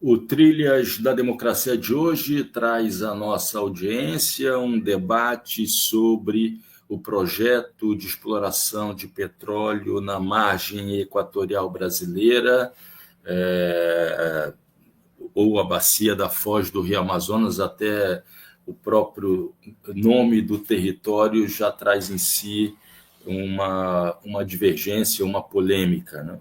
O Trilhas da Democracia de hoje traz à nossa audiência um debate sobre o projeto de exploração de petróleo na margem equatorial brasileira, ou a bacia da foz do Rio Amazonas. Até o próprio nome do território já traz em si uma divergência, uma polêmica, né?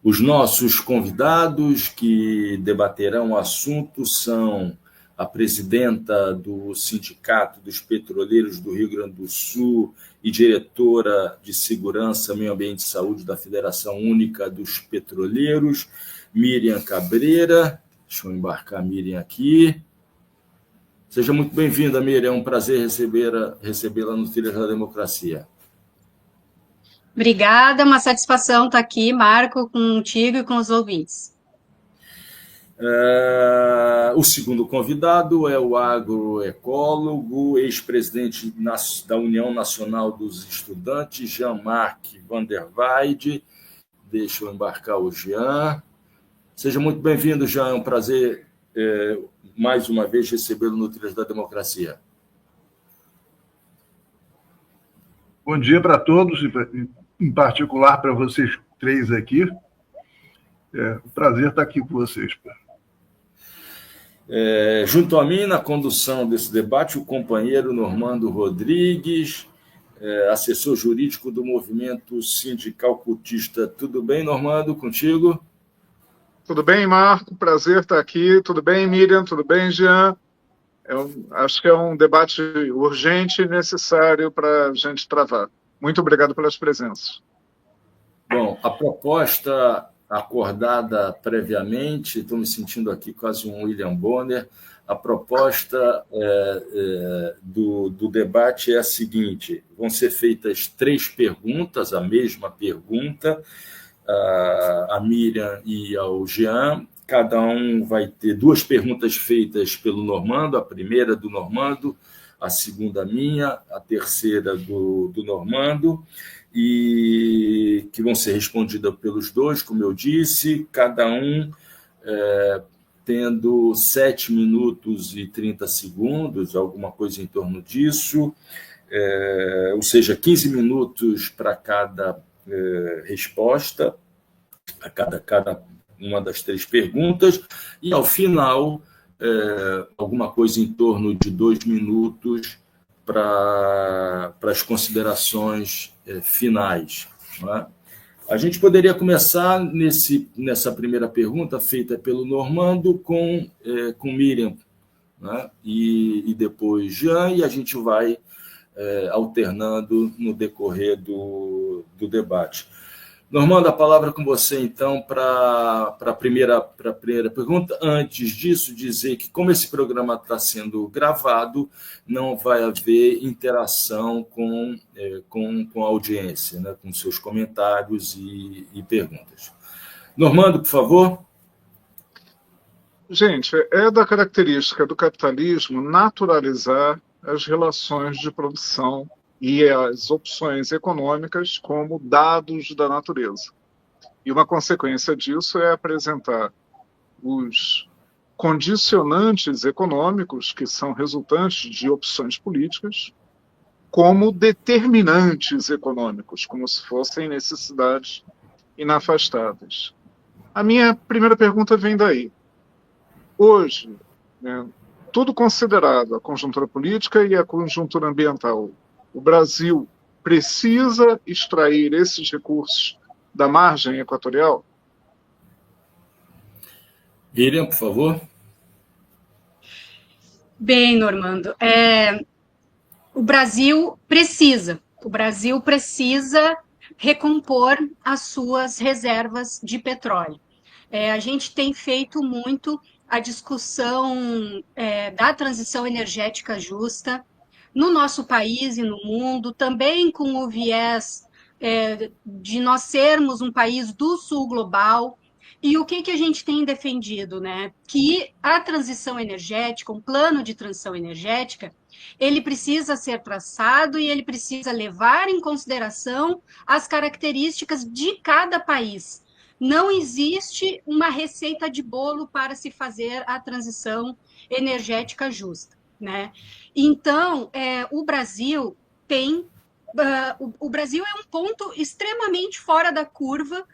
Os nossos convidados que debaterão o assunto são a presidenta do Sindicato dos Petroleiros do Rio Grande do Sul e diretora de Segurança, Meio Ambiente e Saúde da Federação Única dos Petroleiros, Miriam Cabreira. Deixa eu embarcar a Miriam aqui. Seja muito bem-vinda, Miriam. É um prazer recebê-la no Trilhas da Democracia. Obrigada, uma satisfação estar aqui, Marco, contigo e com os ouvintes. O segundo convidado é o agroecólogo, ex-presidente da União Nacional dos Estudantes, Jean-Marc Van der Weide. Deixa eu embarcar o Jean. Seja muito bem-vindo, Jean. É um prazer, mais uma vez, recebê-lo no Trilhas da Democracia. Bom dia para todos, em particular para vocês três aqui. É um prazer estar aqui com vocês. Junto a mim, na condução desse debate, o companheiro Normando Rodrigues, assessor jurídico do Movimento Sindical Cultista. Tudo bem, Normando? Contigo? Tudo bem, Marco? Prazer estar aqui. Tudo bem, Miriam? Tudo bem, Jean? Acho que é um debate urgente e necessário para a gente travar. Muito obrigado pelas presenças. Bom, a proposta acordada previamente, estou me sentindo aqui quase um William Bonner, a proposta do debate é a seguinte: vão ser feitas 3 perguntas, a mesma pergunta, a Miriam e ao Jean. Cada um vai ter 2 perguntas feitas pelo Normando, a primeira do Normando, a segunda minha, a terceira do Normando, e que vão ser respondidas pelos 2, como eu disse, cada um tendo 7 minutos e 30 segundos, alguma coisa em torno disso, ou seja, 15 minutos para cada resposta, a cada uma das 3 perguntas, e ao final, alguma coisa em torno de 2 minutos para as considerações finais. Não é? A gente poderia começar nessa primeira pergunta, feita pelo Normando, com Miriam, né? E depois Jean, e a gente vai alternando no decorrer do debate. Normando, a palavra com você, então, para a primeira pergunta. Antes disso, dizer que, como esse programa está sendo gravado, não vai haver interação com a audiência, né, com seus comentários e perguntas. Normando, por favor. Gente, é da característica do capitalismo naturalizar as relações de produção e as opções econômicas como dados da natureza. E uma consequência disso é apresentar os condicionantes econômicos, que são resultantes de opções políticas, como determinantes econômicos, como se fossem necessidades inafastadas. A minha primeira pergunta vem daí. Hoje, né, tudo considerado, a conjuntura política e a conjuntura ambiental, o Brasil precisa extrair esses recursos da margem equatorial? Miriam, por favor. Bem, Normando, o Brasil precisa recompor as suas reservas de petróleo. A gente tem feito muito a discussão da transição energética justa, no nosso país e no mundo, também com o viés de nós sermos um país do sul global. E o que a gente tem defendido, né? Que a transição energética, um plano de transição energética, ele precisa ser traçado e ele precisa levar em consideração as características de cada país. não existe uma receita de bolo para se fazer a transição energética justa, né? Então, o Brasil tem... o Brasil é um ponto extremamente fora da curva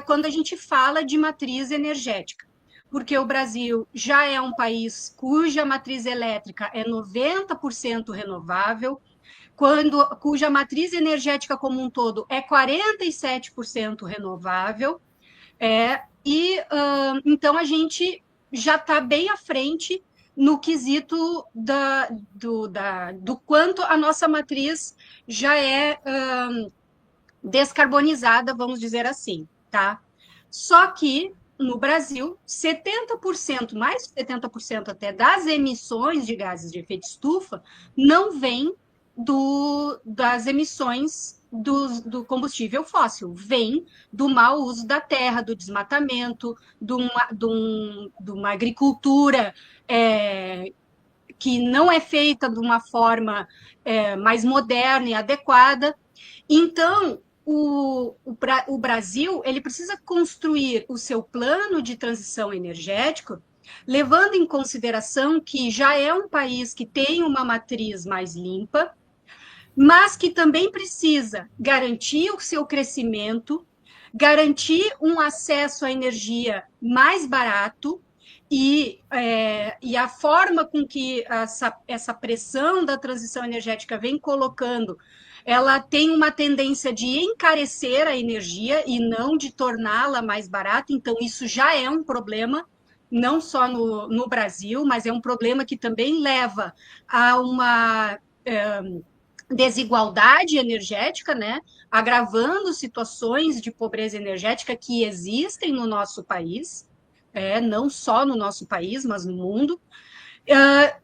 quando a gente fala de matriz energética, porque o Brasil já é um país cuja matriz elétrica é 90% renovável, cuja matriz energética como um todo é 47% renovável, então a gente já está bem à frente no quesito do quanto a nossa matriz já é descarbonizada, vamos dizer assim, tá? Só que no Brasil, 70%, mais de 70% até das emissões de gases de efeito estufa não vem das emissões do combustível fóssil, vem do mau uso da terra, do desmatamento, de uma agricultura que não é feita de uma forma mais moderna e adequada. Então, o Brasil ele precisa construir o seu plano de transição energético, levando em consideração que já é um país que tem uma matriz mais limpa, mas que também precisa garantir o seu crescimento, garantir um acesso à energia mais barato, e a forma com que essa pressão da transição energética vem colocando, ela tem uma tendência de encarecer a energia e não de torná-la mais barata. Então, isso já é um problema, não só no Brasil, mas é um problema que também leva a uma desigualdade energética, né? Agravando situações de pobreza energética que existem no nosso país, não só no nosso país, mas no mundo.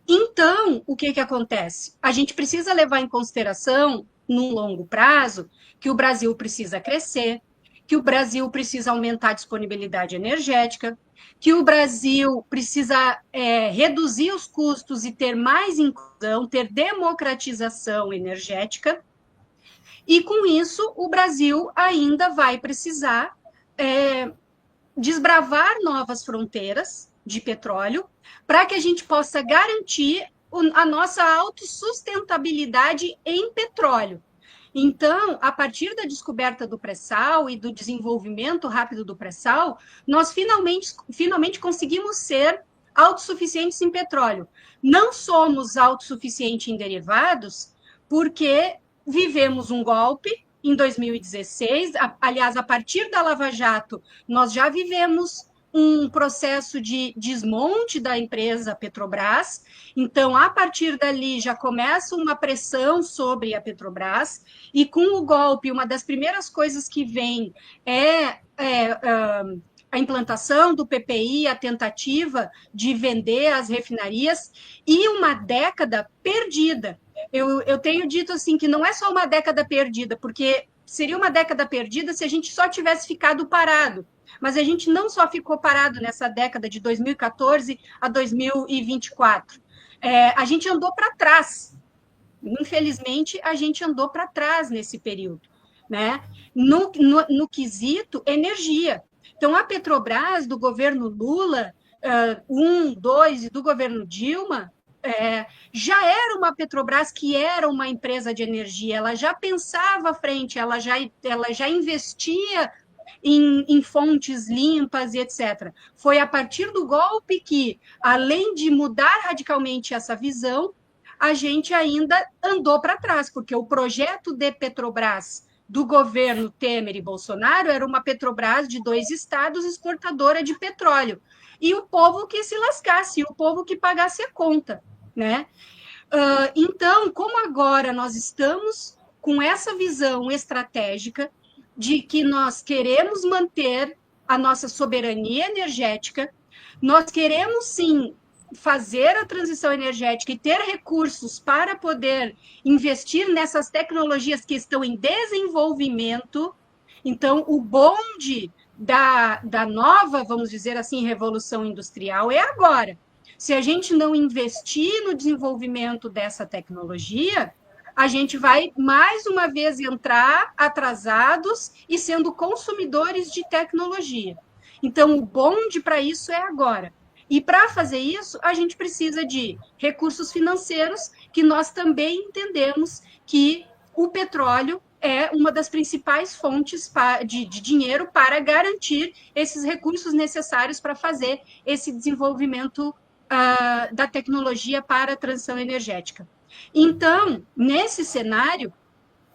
Então, o que acontece? A gente precisa levar em consideração, num longo prazo, que o Brasil precisa crescer, que o Brasil precisa aumentar a disponibilidade energética, que o Brasil precisa reduzir os custos e ter mais inclusão, ter democratização energética, e com isso o Brasil ainda vai precisar desbravar novas fronteiras de petróleo para que a gente possa garantir a nossa autossustentabilidade em petróleo. Então, a partir da descoberta do pré-sal e do desenvolvimento rápido do pré-sal, nós finalmente conseguimos ser autossuficientes em petróleo. Não somos autossuficientes em derivados porque vivemos um golpe em 2016. Aliás, a partir da Lava Jato, nós já vivemos um processo de desmonte da empresa Petrobras. Então, a partir dali, já começa uma pressão sobre a Petrobras, e com o golpe, uma das primeiras coisas que vem a implantação do PPI, a tentativa de vender as refinarias, e uma década perdida. Eu tenho dito assim que não é só uma década perdida, porque seria uma década perdida se a gente só tivesse ficado parado. Mas a gente não só ficou parado nessa década de 2014 a 2024. A gente andou para trás. Infelizmente, a gente andou para trás nesse período, né? No quesito energia. Então, a Petrobras, do governo Lula, 1, 2, e do governo Dilma, já era uma Petrobras que era uma empresa de energia, ela já pensava à frente, ela já investia em fontes limpas e etc. Foi a partir do golpe que, além de mudar radicalmente essa visão, a gente ainda andou para trás, porque o projeto de Petrobras do governo Temer e Bolsonaro era uma Petrobras de 2 estados exportadora de petróleo. E o povo que se lascasse, o povo que pagasse a conta, né? Então, como agora nós estamos com essa visão estratégica de que nós queremos manter a nossa soberania energética, nós queremos, sim, fazer a transição energética e ter recursos para poder investir nessas tecnologias que estão em desenvolvimento. Então, o bonde da nova, vamos dizer assim, revolução industrial é agora. Se a gente não investir no desenvolvimento dessa tecnologia, a gente vai, mais uma vez, entrar atrasados e sendo consumidores de tecnologia. Então, o bonde para isso é agora. E para fazer isso, a gente precisa de recursos financeiros, que nós também entendemos que o petróleo é uma das principais fontes de dinheiro para garantir esses recursos necessários para fazer esse desenvolvimento da tecnologia para a transição energética. Então, nesse cenário,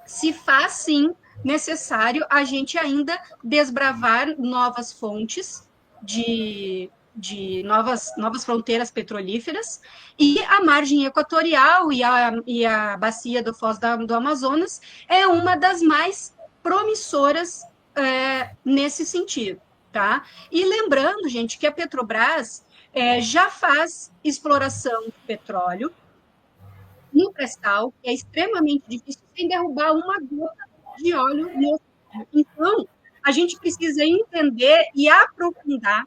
se faz sim necessário a gente ainda desbravar novas fontes de novas fronteiras petrolíferas, e a margem equatorial e a bacia do Foz do Amazonas é uma das mais promissoras nesse sentido. Tá? E lembrando, gente, que a Petrobras já faz exploração de petróleo no pré-sal, que é extremamente difícil, sem derrubar uma gota de óleo no oceano. Então, a gente precisa entender e aprofundar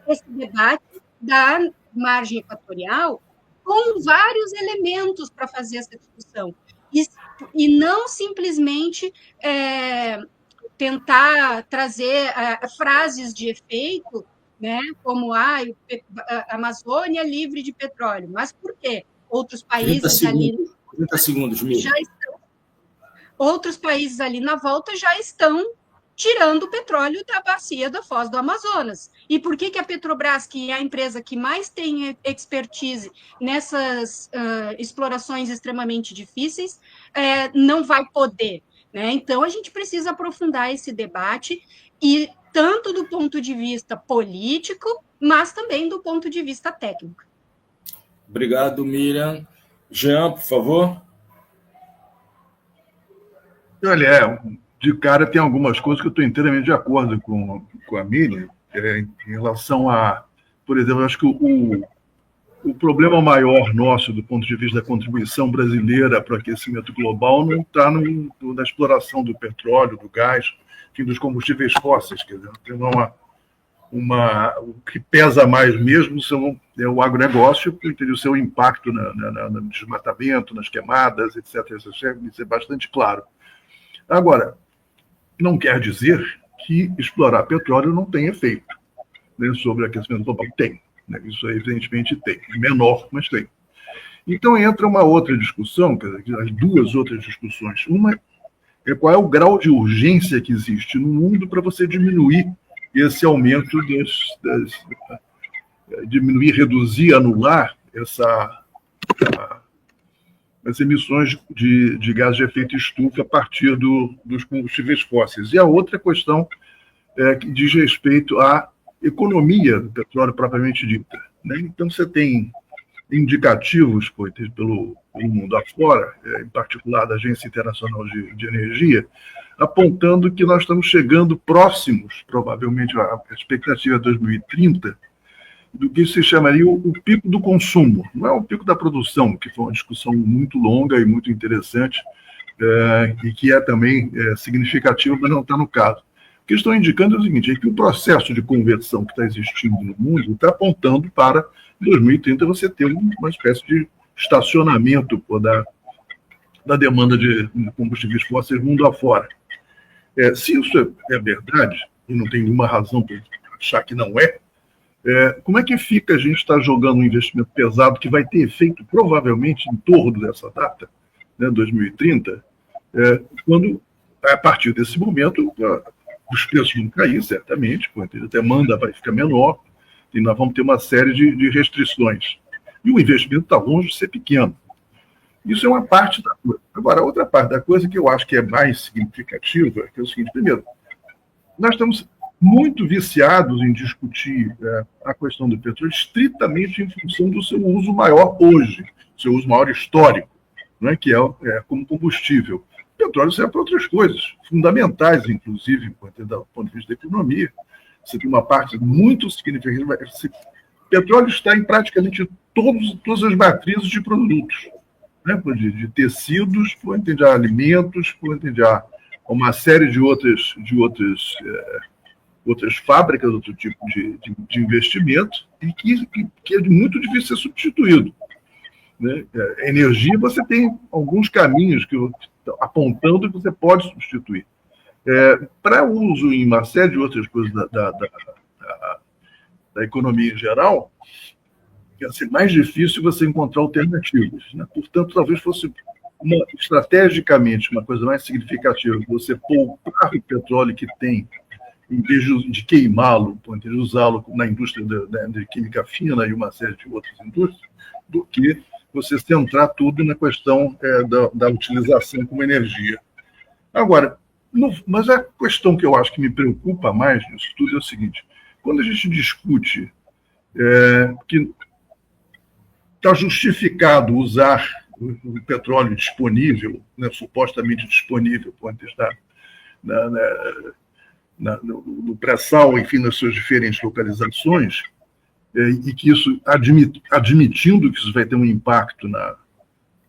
esse debate da margem equatorial com vários elementos para fazer essa discussão. E não simplesmente tentar trazer frases de efeito, né, como a Amazônia livre de petróleo. Mas por quê? Outros países 30 segundos, outros países ali na volta já estão tirando o petróleo da bacia da Foz do Amazonas. E por que a Petrobras, que é a empresa que mais tem expertise nessas explorações extremamente difíceis, não vai poder? Né? Então, a gente precisa aprofundar esse debate, e tanto do ponto de vista político, mas também do ponto de vista técnico. Obrigado, Miriam. Jean, por favor. Olha, de cara tem algumas coisas que eu estou inteiramente de acordo com a Miriam, em relação a, por exemplo, eu acho que o problema maior nosso, do ponto de vista da contribuição brasileira para o aquecimento global, não está na exploração do petróleo, do gás, enfim, dos combustíveis fósseis. Quer dizer, tem o que pesa mais mesmo é o agronegócio, o seu impacto no desmatamento, nas queimadas, etc. Isso é bastante claro. Agora, não quer dizer que explorar petróleo não tem efeito, né, sobre o aquecimento global. Tem. Né, isso evidentemente tem. Menor, mas tem. Então entra uma outra discussão, as duas outras discussões. Uma é qual é o grau de urgência que existe no mundo para você diminuir esse aumento diminuir, reduzir, anular as emissões de gás de efeito estufa a partir dos combustíveis fósseis. E a outra questão que diz respeito à economia do petróleo propriamente dita. Né? Então, você tem indicativos pelo mundo afora, em particular da Agência Internacional de Energia, apontando que nós estamos chegando próximos, provavelmente a expectativa de 2030, do que se chamaria o pico do consumo. Não é o pico da produção, que foi uma discussão muito longa e muito interessante, e que é também significativa, mas não está no caso. O que estão indicando é o seguinte, é que o processo de conversão que está existindo no mundo está apontando para 2030 você ter uma espécie de estacionamento da demanda de combustíveis fósseis mundo afora. Se isso é verdade, e não tem nenhuma razão para achar que não é, como é que fica a gente estar jogando um investimento pesado que vai ter efeito provavelmente em torno dessa data, né, 2030, quando, a partir desse momento, os preços vão cair, certamente, a demanda vai ficar menor, e nós vamos ter uma série de restrições. E o investimento está longe de ser pequeno. Isso é uma parte da coisa. Agora, a outra parte da coisa que eu acho que é mais significativa, que é o seguinte: primeiro, nós estamos muito viciados em discutir a questão do petróleo estritamente em função do seu uso maior hoje, seu uso maior histórico, né, que é como combustível. O petróleo serve para outras coisas, fundamentais, inclusive, do ponto de vista da economia. Você tem uma parte muito significativa. O petróleo está em praticamente todas as matrizes de produtos, né, de tecidos, de alimentos, de uma série de outras fábricas, outro tipo de investimento, e que é muito difícil ser substituído. né? Energia, você tem alguns caminhos apontando que você pode substituir. Para uso em uma série de outras coisas da economia em geral, ia ser mais difícil você encontrar alternativas, né? Portanto, talvez fosse estrategicamente uma coisa mais significativa você poupar o petróleo que tem, em vez de queimá-lo, em vez de usá-lo na indústria de química fina e uma série de outras indústrias, do que você centrar tudo na questão da utilização como energia. Agora, mas a questão que eu acho que me preocupa mais nisso tudo é o seguinte: quando a gente discute que está justificado usar o petróleo disponível, né, supostamente disponível, antes no pré-sal, enfim, nas suas diferentes localizações, e que isso, admitindo que isso vai ter um impacto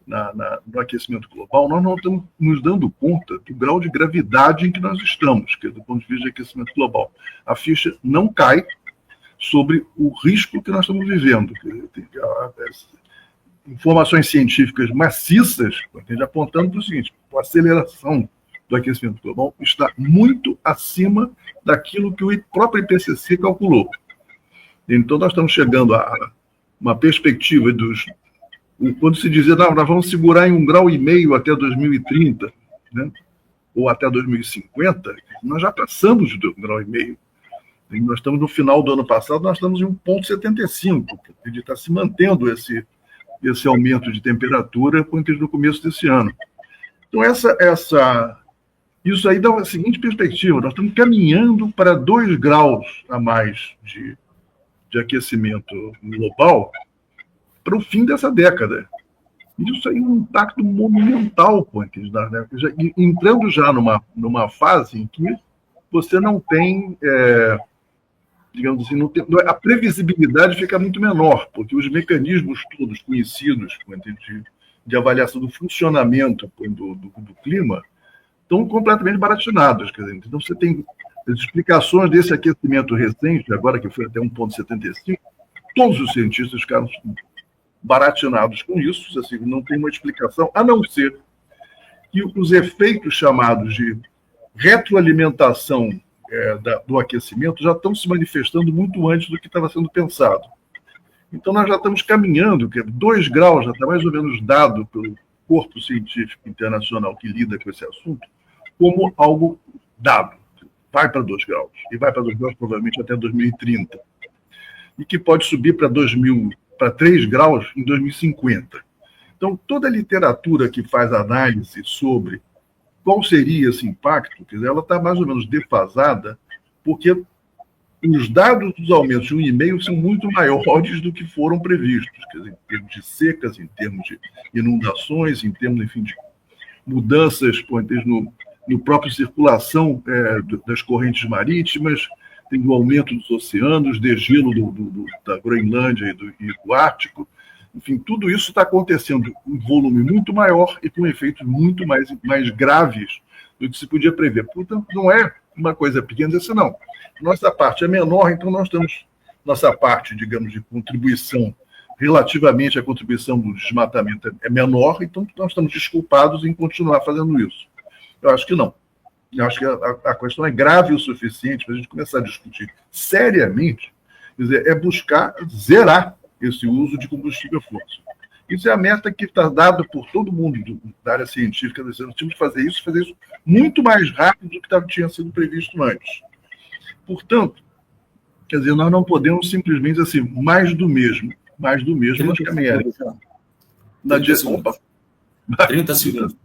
no aquecimento global, nós não estamos nos dando conta do grau de gravidade em que nós estamos, que é do ponto de vista de aquecimento global. A ficha não cai sobre o risco que nós estamos vivendo. Informações científicas maciças apontando para o seguinte: a aceleração do aquecimento global está muito acima daquilo que o próprio IPCC calculou. Então, nós estamos chegando a uma perspectiva quando se dizia, não, nós vamos segurar em 1,5 grau até 2030, né, ou até 2050, nós já passamos de 1,5 grau. Nós estamos no final do ano passado, nós estamos em 1,75, que está se mantendo esse aumento de temperatura no começo desse ano. Então, isso aí dá a seguinte perspectiva: nós estamos caminhando para 2 graus a mais de aquecimento global para o fim dessa década. Isso aí é um impacto monumental, entrando já numa fase em que você não tem, digamos assim, a previsibilidade fica muito menor, porque os mecanismos todos conhecidos de avaliação do funcionamento do clima estão completamente baratinados. Então, você tem as explicações desse aquecimento recente, agora que foi até 1,75, todos os cientistas ficaram baratinados com isso, assim, não tem uma explicação, a não ser que os efeitos chamados de retroalimentação do aquecimento já estão se manifestando muito antes do que estava sendo pensado. Então, nós já estamos caminhando, que 2 graus já está mais ou menos dado pelo corpo científico internacional que lida com esse assunto, como algo dado. Vai para 2 graus, e vai para 2 graus provavelmente até 2030, e que pode subir para 3 graus em 2050. Então, toda a literatura que faz análise sobre qual seria esse impacto, quer dizer, ela está mais ou menos defasada, porque os dados dos aumentos de 1,5 são muito maiores do que foram previstos, quer dizer, em termos de secas, em termos de inundações, em termos, enfim, de mudanças no próprio circulação das correntes marítimas, tem o aumento dos oceanos, degelo da Groenlândia e do Ártico. Enfim, tudo isso está acontecendo em volume muito maior e com efeitos muito mais graves do que se podia prever. Portanto, não é uma coisa pequena, assim, não. Nossa parte é menor, então nossa parte, digamos, de contribuição relativamente à contribuição do desmatamento é menor, então nós estamos desculpados em continuar fazendo isso. Eu acho que não. Eu acho que a questão é grave o suficiente para a gente começar a discutir seriamente, quer dizer, é buscar zerar esse uso de combustível fóssil. Isso é a meta que está dada por todo mundo da área científica, nós temos que fazer isso muito mais rápido do que tinha sido previsto antes. Portanto, quer dizer, nós não podemos simplesmente assim, mais do mesmo, nós caminharemos na direção. 30 segundos.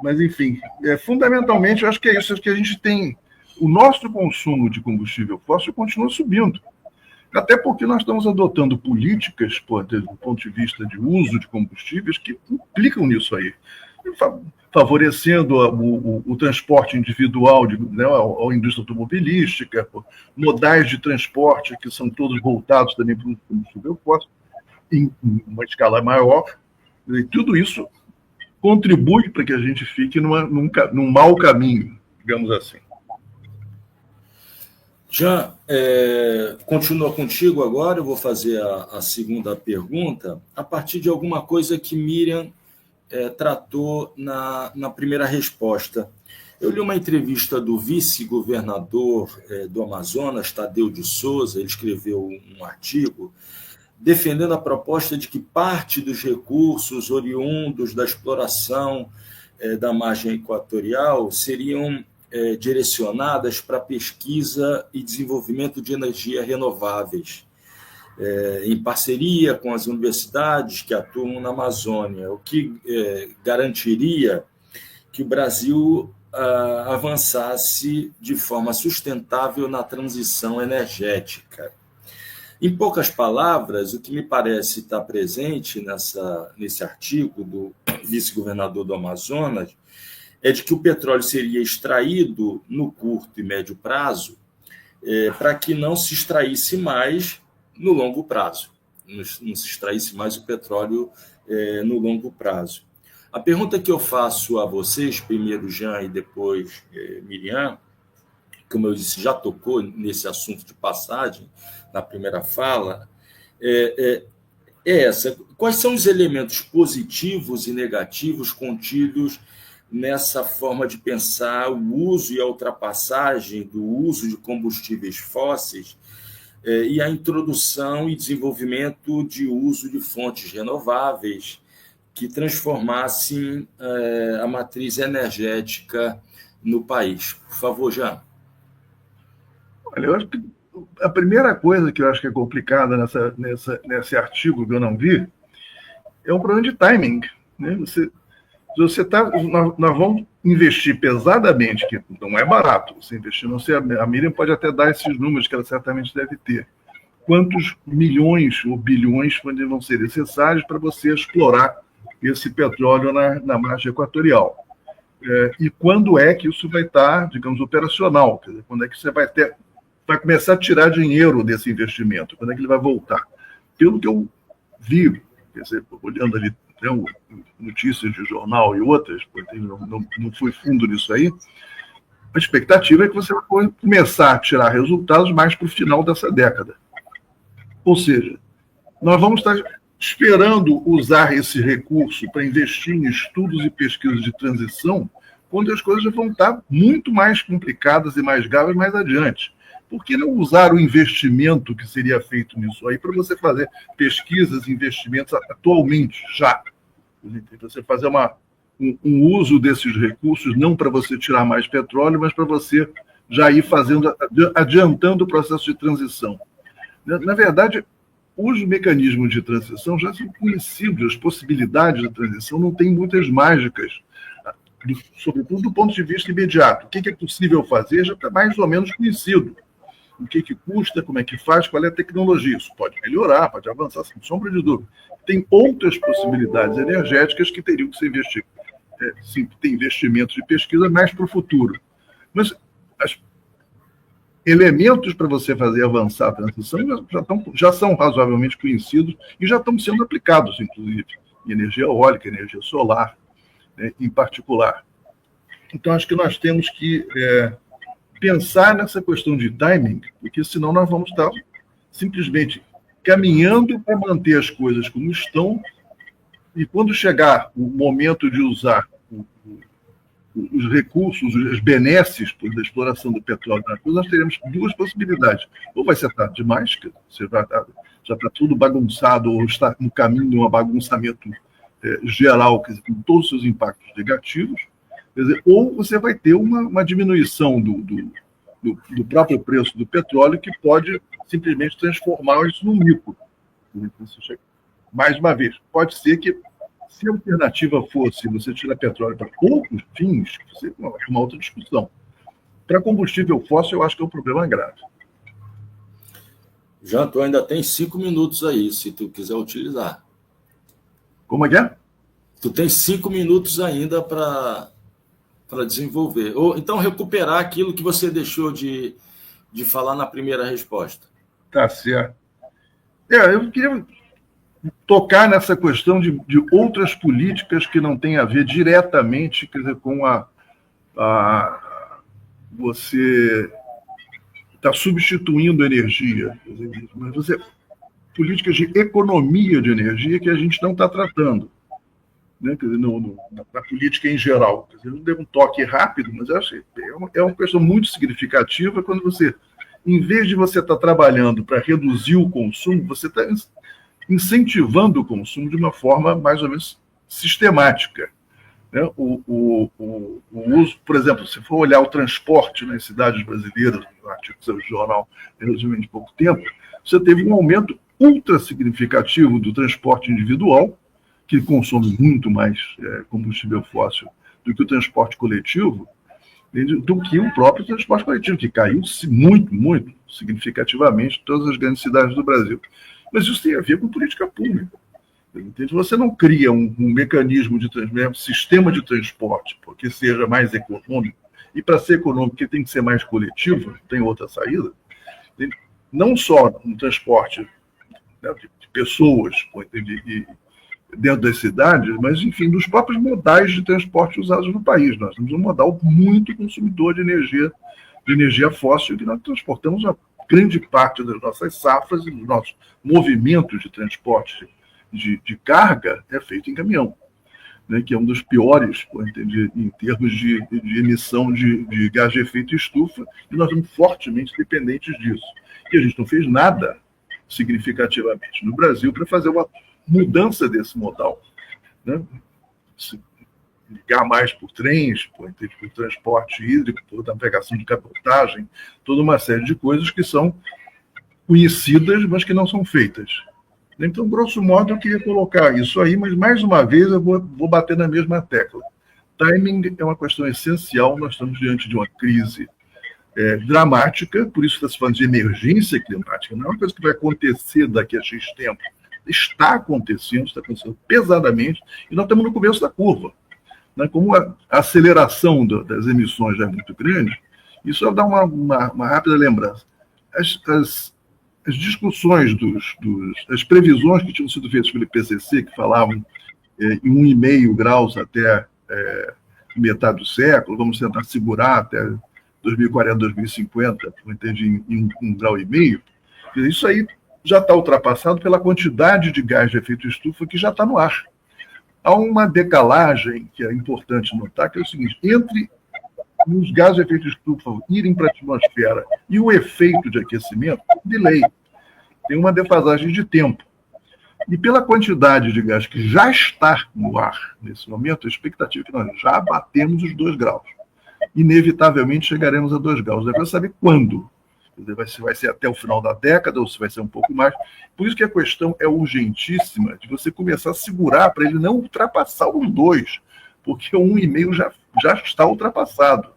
Mas, enfim, fundamentalmente, eu acho que é isso. Acho que a gente tem. O nosso consumo de combustível fóssil continua subindo. Até porque nós estamos adotando políticas, do ponto de vista de uso de combustíveis, que implicam nisso aí, favorecendo o transporte individual, a indústria automobilística, modais de transporte que são todos voltados também para o combustível fóssil, em uma escala maior. E tudo isso contribui para que a gente fique num mau caminho, digamos assim. Jean, continua contigo agora, eu vou fazer a segunda pergunta, a partir de alguma coisa que Miriam tratou na primeira resposta. Eu li uma entrevista do vice-governador do Amazonas, Tadeu de Souza, ele escreveu um artigo defendendo a proposta de que parte dos recursos oriundos da exploração da margem equatorial seriam direcionadas para pesquisa e desenvolvimento de energias renováveis, em parceria com as universidades que atuam na Amazônia, o que garantiria que o Brasil avançasse de forma sustentável na transição energética. Em poucas palavras, o que me parece estar presente nesse artigo do vice-governador do Amazonas é de que o petróleo seria extraído no curto e médio prazo para que não se extraísse mais no longo prazo, não se extraísse mais o petróleo no longo prazo. A pergunta que eu faço a vocês, primeiro Jean e depois Miriam, como eu disse, já tocou nesse assunto de passagem, na primeira fala, é essa. Quais são os elementos positivos e negativos contidos nessa forma de pensar o uso e a ultrapassagem do uso de combustíveis fósseis e a introdução e desenvolvimento de uso de fontes renováveis que transformassem a matriz energética no país? Por favor, Jean. Olha, eu acho que a primeira coisa que eu acho que é complicada nesse artigo que eu não vi é um problema de timing. Né? Nós vamos investir pesadamente, que não é barato você investir, não sei, a Miriam pode até dar esses números que ela certamente deve ter. Quantos milhões ou bilhões vão ser necessários para você explorar esse petróleo na margem equatorial? E quando é que isso vai estar, digamos, operacional? Quer dizer, quando é que você vai começar a tirar dinheiro desse investimento? Quando é que ele vai voltar? Pelo que eu vi, quer dizer, olhando ali notícias de jornal e outras, porque não fui fundo nisso aí, a expectativa é que você vai começar a tirar resultados mais para o final dessa década. Ou seja, nós vamos estar esperando usar esse recurso para investir em estudos e pesquisas de transição, quando as coisas vão estar muito mais complicadas e mais graves mais adiante. Por que não usar o investimento que seria feito nisso aí para você fazer pesquisas e investimentos atualmente, já? Você fazer um uso desses recursos, não para você tirar mais petróleo, mas para você já ir adiantando o processo de transição. Na verdade, os mecanismos de transição já são conhecidos, as possibilidades de transição não têm muitas mágicas, sobretudo do ponto de vista imediato. O que é possível fazer já está mais ou menos conhecido. O que custa, como é que faz, qual é a tecnologia. Isso pode melhorar, pode avançar, sem sombra de dúvida. Tem outras possibilidades energéticas que teriam que ser investidas. Sim, tem investimentos de pesquisa mais para o futuro. Mas elementos para você fazer avançar a transição já são razoavelmente conhecidos e já estão sendo aplicados, inclusive, em energia eólica, energia solar, né, em particular. Então, acho que nós temos que pensar nessa questão de timing, porque senão nós vamos estar simplesmente caminhando para manter as coisas como estão, e quando chegar o momento de usar os recursos, as benesses da exploração do petróleo, nós teremos duas possibilidades. Ou vai ser tarde demais, que já está tudo bagunçado, ou está no caminho de um bagunçamento geral, quer dizer, com todos os seus impactos negativos, quer dizer, ou você vai ter uma diminuição do próprio preço do petróleo que pode simplesmente transformar isso num mico. Mais uma vez, pode ser que, se a alternativa fosse você tirar petróleo para outros fins, é uma outra discussão. Para combustível fóssil, eu acho que é um problema grave. Jean, tu ainda tem 5 minutos aí, se tu quiser utilizar. Como é que é? Tu tem 5 minutos ainda para desenvolver. Ou então recuperar aquilo que você deixou de falar na primeira resposta. Tá certo. Eu queria tocar nessa questão de outras políticas que não têm a ver diretamente, quer dizer, com você está substituindo energia, mas políticas de economia de energia que a gente não está tratando, né? Quer dizer, na política em geral. Quer dizer, não deu um toque rápido, mas acho que é uma questão muito significativa quando você, em vez de você estar trabalhando para reduzir o consumo, você está incentivando o consumo de uma forma mais ou menos sistemática. Né? O uso, por exemplo, se for olhar o transporte nas cidades brasileiras, no artigo do seu jornal, em relativamente pouco tempo, você teve um aumento ultra significativo do transporte individual, que consome muito mais combustível fóssil do que o transporte coletivo, do que o próprio transporte coletivo, que caiu muito, muito significativamente em todas as grandes cidades do Brasil. Mas isso tem a ver com política pública. Entende? Você não cria um mecanismo de sistema de transporte porque seja mais econômico, e para ser econômico que tem que ser mais coletivo, não tem outra saída, não só no transporte, né, de pessoas dentro das cidades, mas, enfim, dos próprios modais de transporte usados no país. Nós temos um modal muito consumidor de energia fóssil, que nós transportamos a grande parte das nossas safras e dos nossos movimentos de transporte de carga é feito em caminhão, né, que é um dos piores em termos de emissão de gás de efeito estufa, e nós somos fortemente dependentes disso. E a gente não fez nada significativamente no Brasil para fazer uma mudança desse modal, né? Se ligar mais por trens, por transporte hídrico, por navegação de cabotagem, toda uma série de coisas que são conhecidas, mas que não são feitas. Então, grosso modo, eu queria colocar isso aí, mas, mais uma vez, eu vou bater na mesma tecla. Timing é uma questão essencial, nós estamos diante de uma crise dramática, por isso está se falando de emergência climática, não é uma coisa que vai acontecer daqui a X tempo. Está acontecendo pesadamente, e nós estamos no começo da curva. Né? Como a aceleração das emissões já é muito grande, isso vai dar uma rápida lembrança. As discussões, as previsões que tinham sido feitas pelo IPCC, que falavam em 1,5 graus até metade do século, vamos tentar segurar até 2040, 2050, entendi, em 1,5 grau. Isso aí já está ultrapassado pela quantidade de gás de efeito estufa que já está no ar. Há uma decalagem que é importante notar, que é o seguinte: entre os gases de efeito estufa irem para a atmosfera e o efeito de aquecimento, delay. Tem uma defasagem de tempo. E pela quantidade de gás que já está no ar nesse momento, a expectativa é que nós já batemos os 2 graus. Inevitavelmente chegaremos a 2 graus. Agora saber quando. Se vai ser até o final da década ou se vai ser um pouco mais. Por isso que a questão é urgentíssima de você começar a segurar para ele não ultrapassar os 2, porque o 1,5 já está ultrapassado.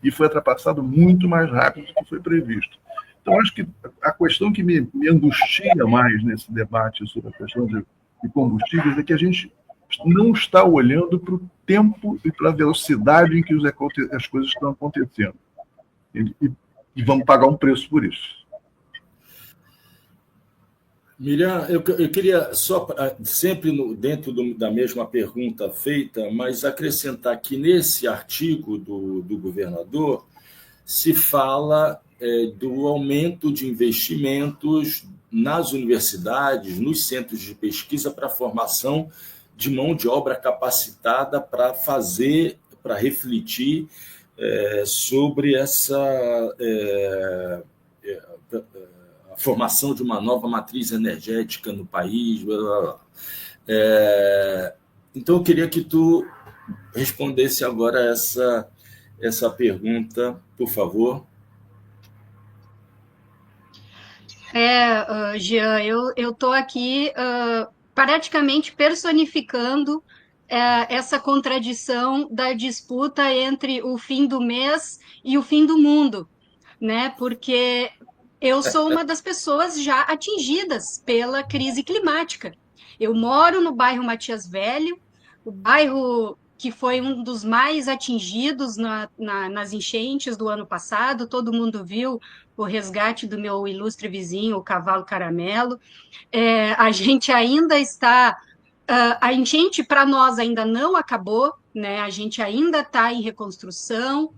E foi ultrapassado muito mais rápido do que foi previsto. Então, acho que a questão que me angustia mais nesse debate sobre a questão de combustíveis é que a gente não está olhando para o tempo e para a velocidade em que as coisas estão acontecendo. E vamos pagar um preço por isso. Miriam, eu queria só, sempre dentro da mesma pergunta feita, mas acrescentar que nesse artigo do governador se fala do aumento de investimentos nas universidades, nos centros de pesquisa para a formação de mão de obra capacitada para refletir sobre essa a formação de uma nova matriz energética no país. Blá, blá, blá. Então, eu queria que tu respondesse agora essa pergunta, por favor. Jean, eu estou aqui praticamente personificando essa contradição da disputa entre o fim do mês e o fim do mundo, né? Porque eu sou uma das pessoas já atingidas pela crise climática. Eu moro no bairro Matias Velho, o bairro que foi um dos mais atingidos nas enchentes do ano passado. Todo mundo viu o resgate do meu ilustre vizinho, o Cavalo Caramelo. A gente ainda está... a enchente, para nós, ainda não acabou, né? A gente ainda está em reconstrução,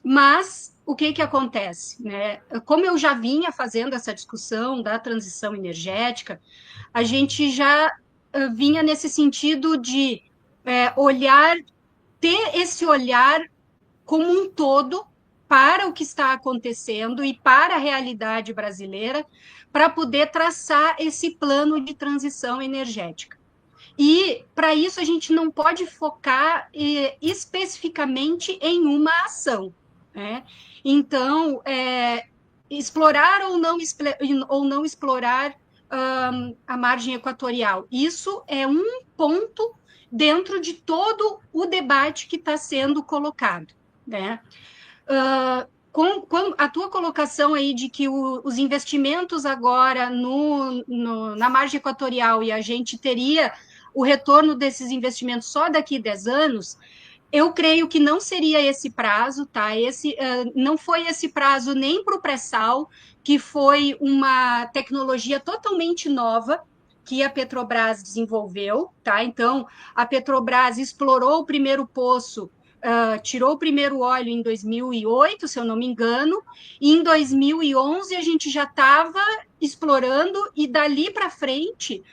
mas o que acontece, né? Como eu já vinha fazendo essa discussão da transição energética, a gente já vinha nesse sentido de ter esse olhar como um todo para o que está acontecendo e para a realidade brasileira, para poder traçar esse plano de transição energética. E, para isso, a gente não pode focar especificamente em uma ação, né? Então, explorar ou não explorar a margem equatorial, isso é um ponto dentro de todo o debate que está sendo colocado, né? Com a tua colocação aí de que os investimentos agora na margem equatorial e a gente teria o retorno desses investimentos só daqui a 10 anos, eu creio que não seria esse prazo, tá? Não foi esse prazo nem para o pré-sal, que foi uma tecnologia totalmente nova que a Petrobras desenvolveu, tá? Então, a Petrobras explorou o primeiro poço, tirou o primeiro óleo em 2008, se eu não me engano, e em 2011 a gente já estava explorando, e dali para frente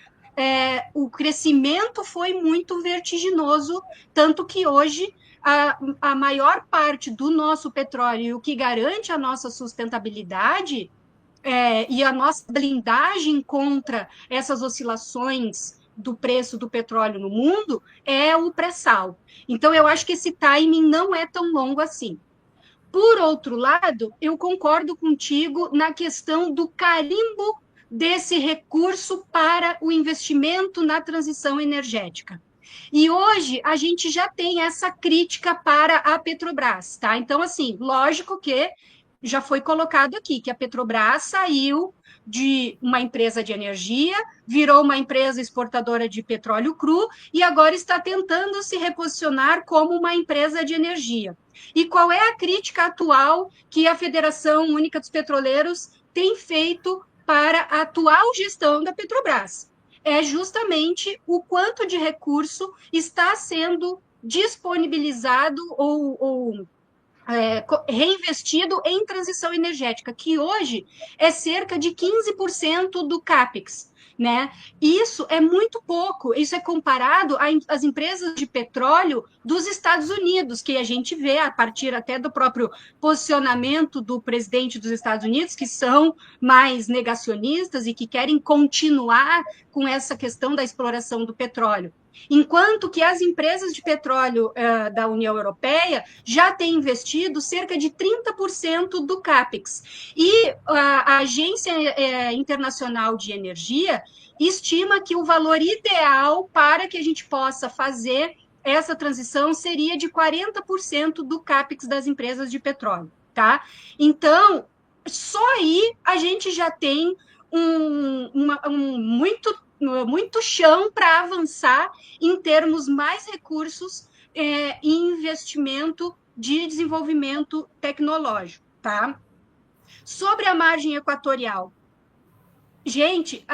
o crescimento foi muito vertiginoso, tanto que hoje a maior parte do nosso petróleo, o que garante a nossa sustentabilidade e a nossa blindagem contra essas oscilações do preço do petróleo no mundo é o pré-sal. Então, eu acho que esse timing não é tão longo assim. Por outro lado, eu concordo contigo na questão do carimbo desse recurso para o investimento na transição energética. E hoje a gente já tem essa crítica para a Petrobras, tá? Então, assim, lógico que já foi colocado aqui que a Petrobras saiu de uma empresa de energia, virou uma empresa exportadora de petróleo cru e agora está tentando se reposicionar como uma empresa de energia. E qual é a crítica atual que a Federação Única dos Petroleiros tem feito para a atual gestão da Petrobras? É justamente o quanto de recurso está sendo disponibilizado ou reinvestido em transição energética, que hoje é cerca de 15% do CAPEX, né? Isso é muito pouco, isso é comparado às empresas de petróleo dos Estados Unidos, que a gente vê a partir até do próprio posicionamento do presidente dos Estados Unidos, que são mais negacionistas e que querem continuar com essa questão da exploração do petróleo. Enquanto que as empresas de petróleo da União Europeia já têm investido cerca de 30% do CAPEX. E a Agência Internacional de Energia estima que o valor ideal para que a gente possa fazer essa transição seria de 40% do CAPEX das empresas de petróleo, tá? Então, só aí a gente já tem muito chão para avançar em termos mais recursos e investimento de desenvolvimento tecnológico, tá? Sobre a margem equatorial, gente,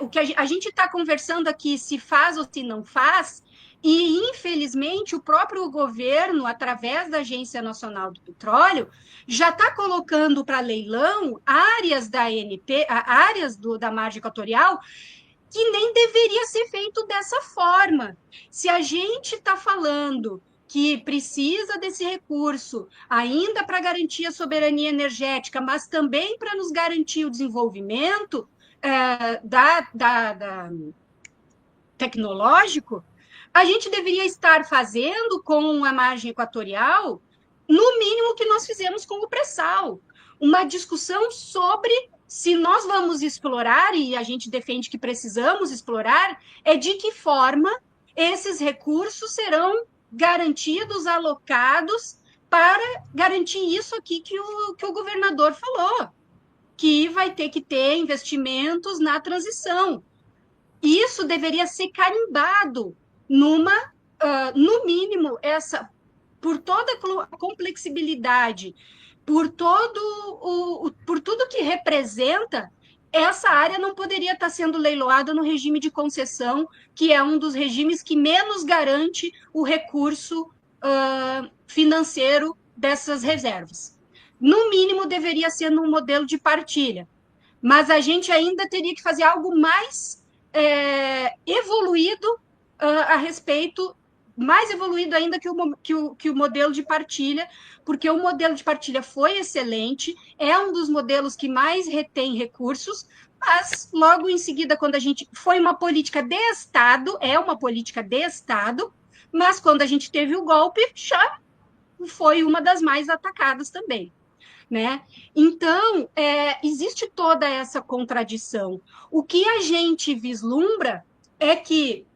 o que a gente está conversando aqui, se faz ou se não faz, e, infelizmente, o próprio governo, através da Agência Nacional do Petróleo, já está colocando para leilão áreas da ANP, áreas da margem equatorial, que nem deveria ser feito dessa forma. Se a gente está falando que precisa desse recurso ainda para garantir a soberania energética, mas também para nos garantir o desenvolvimento tecnológico, a gente deveria estar fazendo com a margem equatorial, no mínimo o que nós fizemos com o pré-sal, uma discussão sobre se nós vamos explorar, e a gente defende que precisamos explorar, de que forma esses recursos serão garantidos, alocados, para garantir isso aqui que o governador falou, que vai ter que ter investimentos na transição. Isso deveria ser carimbado no mínimo, por toda a complexibilidade, por tudo que representa, essa área não poderia estar sendo leiloada no regime de concessão, que é um dos regimes que menos garante o recurso financeiro dessas reservas. No mínimo, deveria ser num modelo de partilha, mas a gente ainda teria que fazer algo mais evoluído a respeito, mais evoluído ainda que o modelo de partilha, porque o modelo de partilha foi excelente, é um dos modelos que mais retém recursos, mas logo em seguida, quando a gente... Foi uma política de Estado, é uma política de Estado, mas quando a gente teve o golpe, já foi uma das mais atacadas também. Né? Então, existe toda essa contradição. O que a gente vislumbra é que,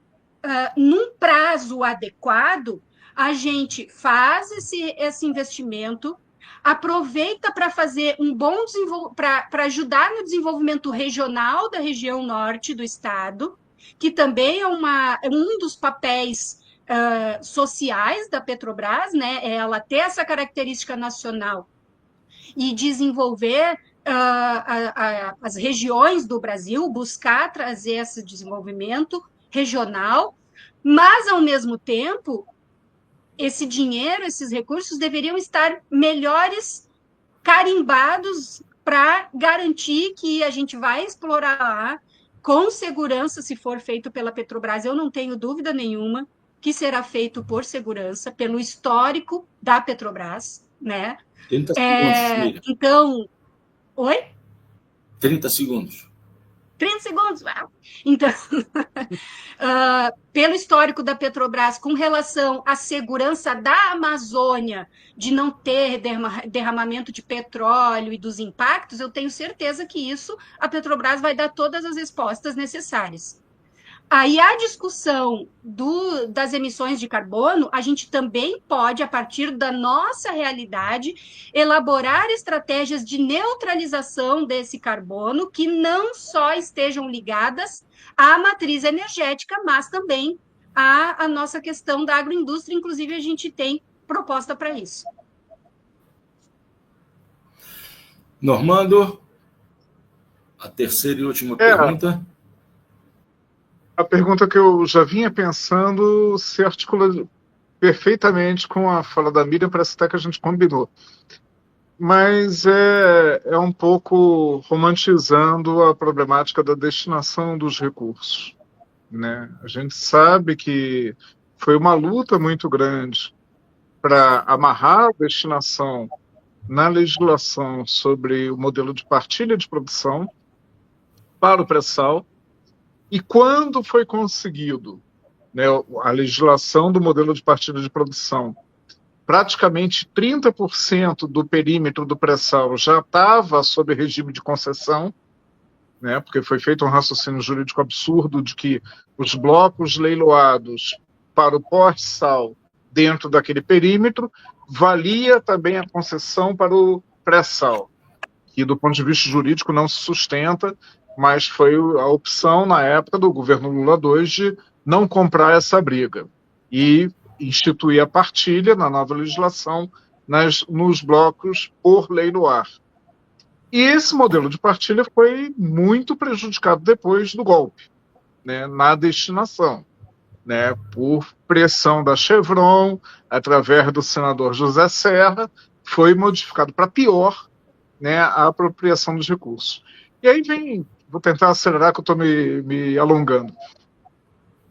num prazo adequado, a gente faz esse investimento, aproveita para fazer um bom para ajudar no desenvolvimento regional da região norte do estado, que também é um dos papéis sociais da Petrobras, né? Ela ter essa característica nacional e desenvolver as regiões do Brasil, buscar trazer esse desenvolvimento regional, mas, ao mesmo tempo, esse dinheiro, esses recursos deveriam estar melhores carimbados para garantir que a gente vai explorar lá com segurança, se for feito pela Petrobras. Eu não tenho dúvida nenhuma que será feito por segurança, pelo histórico da Petrobras, né? 30 segundos, então, oi? 30 segundos. 30 segundos? Então, pelo histórico da Petrobras com relação à segurança da Amazônia, de não ter derramamento de petróleo e dos impactos, eu tenho certeza que isso a Petrobras vai dar todas as respostas necessárias. Aí a discussão das emissões de carbono, a gente também pode, a partir da nossa realidade, elaborar estratégias de neutralização desse carbono que não só estejam ligadas à matriz energética, mas também à nossa questão da agroindústria. Inclusive, a gente tem proposta para isso. Normando, a terceira e última pergunta. A pergunta que eu já vinha pensando se articula perfeitamente com a fala da Miriam, parece até que a gente combinou. Mas é um pouco romantizando a problemática da destinação dos recursos, né? A gente sabe que foi uma luta muito grande para amarrar a destinação na legislação sobre o modelo de partilha de produção para o pré-sal. E quando foi conseguido, né, a legislação do modelo de partilha de produção, praticamente 30% do perímetro do pré-sal já estava sob regime de concessão, né, porque foi feito um raciocínio jurídico absurdo de que os blocos leiloados para o pós-sal dentro daquele perímetro valia também a concessão para o pré-sal, que do ponto de vista jurídico não se sustenta, mas foi a opção, na época do governo Lula II, de não comprar essa briga e instituir a partilha na nova legislação nos blocos por leiloar. E esse modelo de partilha foi muito prejudicado depois do golpe, né, na destinação, né, por pressão da Chevron, através do senador José Serra, foi modificado para pior, né, a apropriação dos recursos. E aí vou tentar acelerar que eu estou me alongando.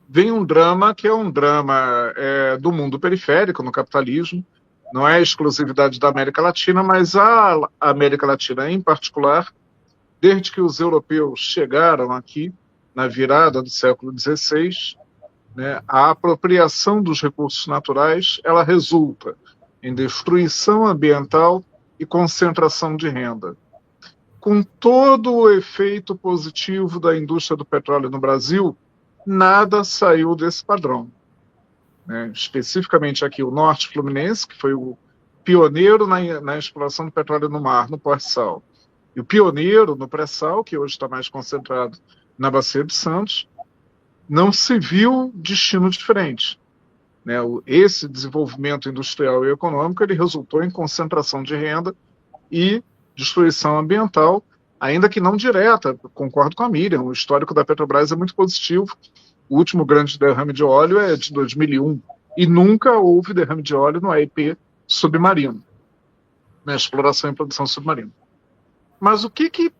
Vem um drama que é um drama do mundo periférico, no capitalismo, não é exclusividade da América Latina, mas a América Latina em particular, desde que os europeus chegaram aqui, na virada do século XVI, né, a apropriação dos recursos naturais, ela resulta em destruição ambiental e concentração de renda. Com todo o efeito positivo da indústria do petróleo no Brasil, nada saiu desse padrão, né? Especificamente aqui o Norte Fluminense, que foi o pioneiro na exploração do petróleo no mar, no pós-sal, e o pioneiro no pré-sal, que hoje está mais concentrado na Bacia de Santos, não se viu destino diferente, né? Esse desenvolvimento industrial e econômico ele resultou em concentração de renda e destruição ambiental, ainda que não direta. Concordo com a Miriam, o histórico da Petrobras é muito positivo. O último grande derrame de óleo é de 2001 e nunca houve derrame de óleo no AIP submarino, na exploração e produção submarina. Mas o que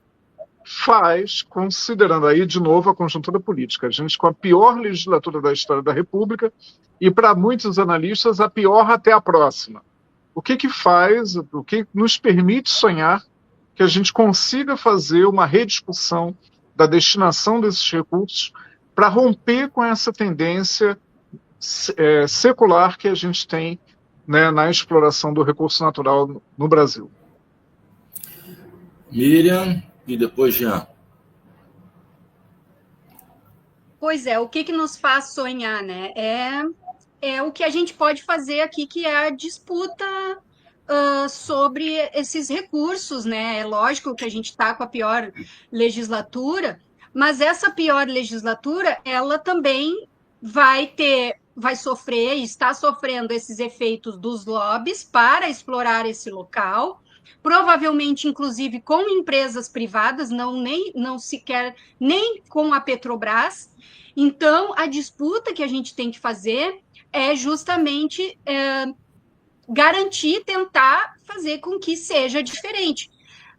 faz, considerando aí de novo a conjuntura política, a gente com a pior legislatura da história da República e, para muitos analistas, a pior até a próxima? O que faz, o que nos permite sonhar que a gente consiga fazer uma rediscussão da destinação desses recursos para romper com essa tendência secular que a gente tem, né, na exploração do recurso natural no Brasil? Miriam e depois Jean. Pois é, o que nos faz sonhar, né? É o que a gente pode fazer aqui, que é a disputa sobre esses recursos, né? É lógico que a gente está com a pior legislatura, mas essa pior legislatura, ela também vai sofrer e está sofrendo esses efeitos dos lobbies para explorar esse local, provavelmente, inclusive, com empresas privadas, não sequer nem com a Petrobras. Então, a disputa que a gente tem que fazer é justamente garantir, tentar fazer com que seja diferente.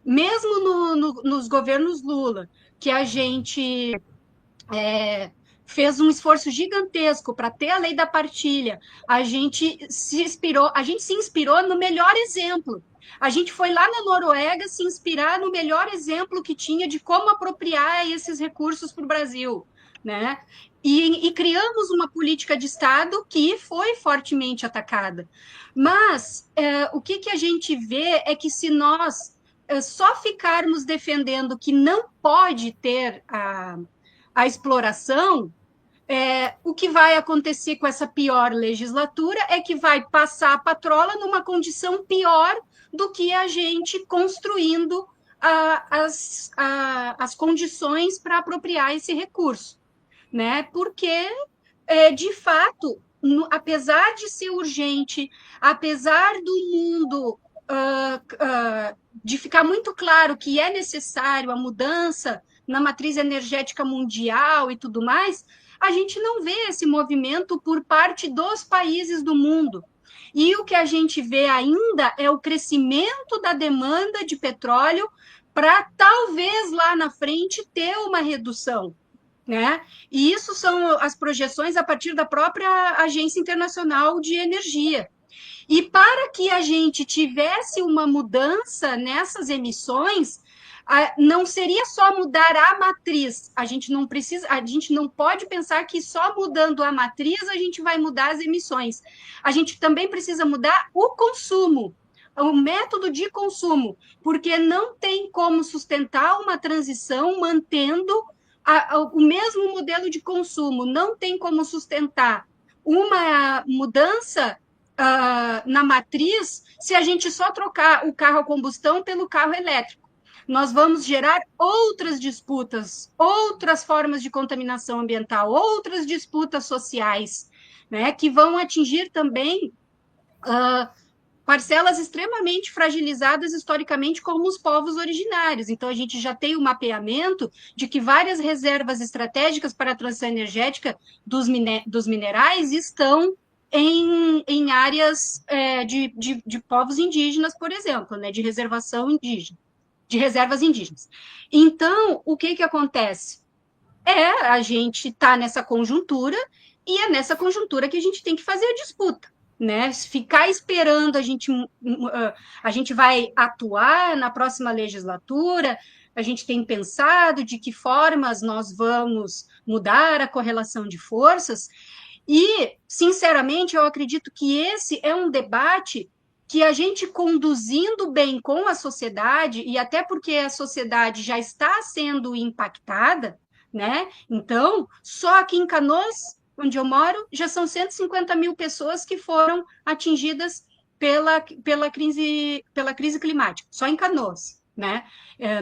Mesmo nos governos Lula, que a gente fez um esforço gigantesco para ter a lei da partilha, a gente se inspirou no melhor exemplo. A gente foi lá na Noruega se inspirar no melhor exemplo que tinha de como apropriar esses recursos para o Brasil, né? E criamos uma política de Estado que foi fortemente atacada. Mas o que a gente vê é que se nós só ficarmos defendendo que não pode ter a exploração, o que vai acontecer com essa pior legislatura é que vai passar a patrola numa condição pior do que a gente construindo as condições para apropriar esse recurso, né? Porque, de fato, apesar de ser urgente, apesar do mundo de ficar muito claro que é necessário a mudança na matriz energética mundial e tudo mais, a gente não vê esse movimento por parte dos países do mundo. E o que a gente vê ainda é o crescimento da demanda de petróleo para talvez lá na frente ter uma redução, né? E isso são as projeções a partir da própria Agência Internacional de Energia. E para que a gente tivesse uma mudança nessas emissões, não seria só mudar a matriz. A gente não pode pensar que só mudando a matriz a gente vai mudar as emissões. A gente também precisa mudar o consumo, o método de consumo, porque não tem como sustentar uma transição mantendo o mesmo modelo de consumo, não tem como sustentar uma mudança na matriz se a gente só trocar o carro a combustão pelo carro elétrico. Nós vamos gerar outras disputas, outras formas de contaminação ambiental, outras disputas sociais, né, que vão atingir também parcelas extremamente fragilizadas historicamente, como os povos originários. Então, a gente já tem o mapeamento de que várias reservas estratégicas para a transição energética dos minerais estão em áreas de povos indígenas, por exemplo, né, de reservação indígena, de reservas indígenas. Então, o que acontece? A gente está nessa conjuntura, e é nessa conjuntura que a gente tem que fazer a disputa, né? Ficar esperando, a gente vai atuar na próxima legislatura, a gente tem pensado de que formas nós vamos mudar a correlação de forças, e, sinceramente, eu acredito que esse é um debate que a gente conduzindo bem com a sociedade, e até porque a sociedade já está sendo impactada, né? Então, só aqui em Canoas, onde eu moro, já são 150 mil pessoas que foram atingidas pela crise climática, só em Canoas, né?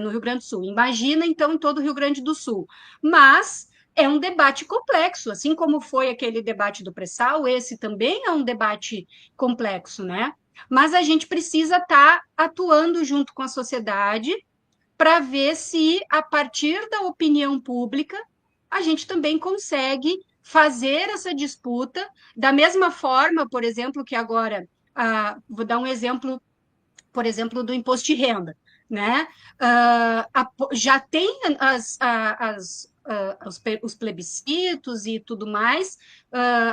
No Rio Grande do Sul. Imagina, então, em todo o Rio Grande do Sul. Mas é um debate complexo, assim como foi aquele debate do pré-sal, esse também é um debate complexo, né? Mas a gente precisa estar atuando junto com a sociedade para ver se, a partir da opinião pública, a gente também consegue fazer essa disputa da mesma forma, por exemplo, que agora, vou dar um exemplo por exemplo, do imposto de renda, né? Já tem os plebiscitos e tudo mais,